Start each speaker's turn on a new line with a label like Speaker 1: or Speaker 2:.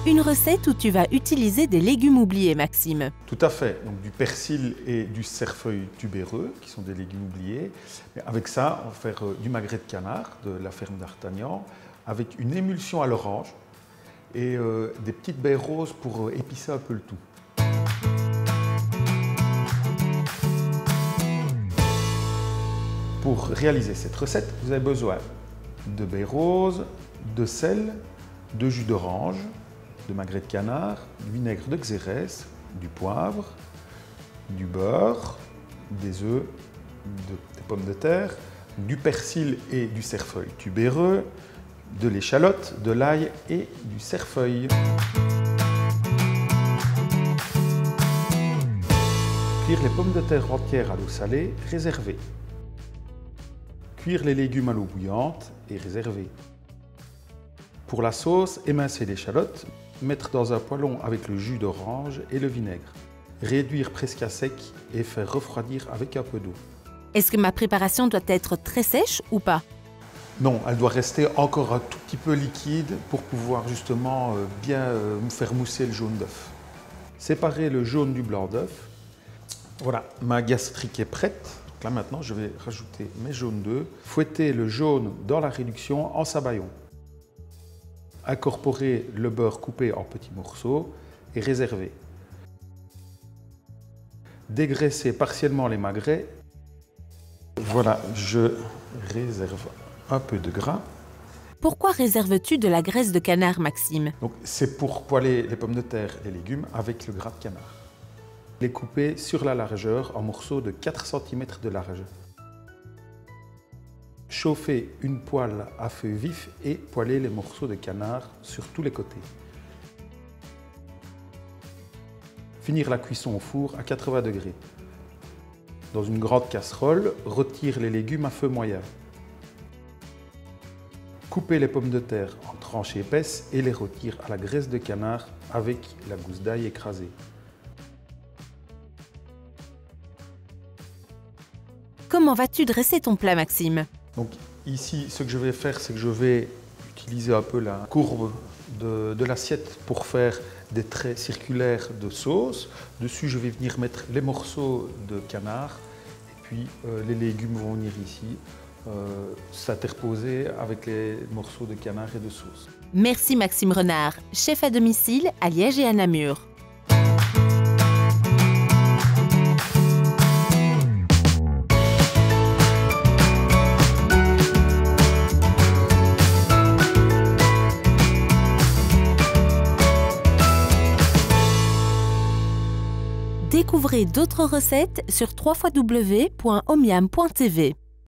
Speaker 1: Une recette où tu vas utiliser des légumes oubliés, Maxime.
Speaker 2: Tout à fait, donc du persil et du cerfeuil tubéreux, qui sont des légumes oubliés. Mais avec ça, on va faire du magret de canard de la ferme d'Artagnan, avec une émulsion à l'orange et des petites baies roses pour épicer un peu le tout. Pour réaliser cette recette, vous avez besoin de baies roses, de sel, de jus d'orange, de magret de canard, du vinaigre de xérès, du poivre, du beurre, des œufs, des pommes de terre, du persil et du cerfeuil tubéreux, de l'échalote, de l'ail et du cerfeuil. Cuire les pommes de terre entières à l'eau salée, réserver. Cuire les légumes à l'eau bouillante et réserver. Pour la sauce, émincer l'échalote, mettre dans un poêlon avec le jus d'orange et le vinaigre. Réduire presque à sec et faire refroidir avec un peu d'eau.
Speaker 1: Est-ce que ma préparation doit être très sèche ou pas?
Speaker 2: Non, elle doit rester encore un tout petit peu liquide pour pouvoir justement bien faire mousser le jaune d'œuf. Séparer le jaune du blanc d'œuf. Voilà, ma gastrique est prête. Donc là maintenant, je vais rajouter mes jaunes d'œufs. Fouetter le jaune dans la réduction en sabayon. Incorporer le beurre coupé en petits morceaux et réserver. Dégraisser partiellement les magrets. Voilà, je réserve un peu de gras.
Speaker 1: Pourquoi réserves-tu de la graisse de canard, Maxime?
Speaker 2: C'est pour poêler les pommes de terre et les légumes avec le gras de canard. Les couper sur la largeur en morceaux de 4 cm de large. Chauffer une poêle à feu vif et poêler les morceaux de canard sur tous les côtés. Finir la cuisson au four à 80 degrés. Dans une grande casserole, retire les légumes à feu moyen. Couper les pommes de terre en tranches épaisses et les retire à la graisse de canard avec la gousse d'ail écrasée.
Speaker 1: Comment vas-tu dresser ton plat, Maxime?
Speaker 2: Donc ici, ce que je vais faire, c'est que je vais utiliser un peu la courbe de l'assiette pour faire des traits circulaires de sauce. Dessus, je vais venir mettre les morceaux de canard et puis les légumes vont venir ici s'interposer avec les morceaux de canard et de sauce.
Speaker 1: Merci Maxime Renard, chef à domicile à Liège et à Namur. Découvrez d'autres recettes sur www.omiam.tv.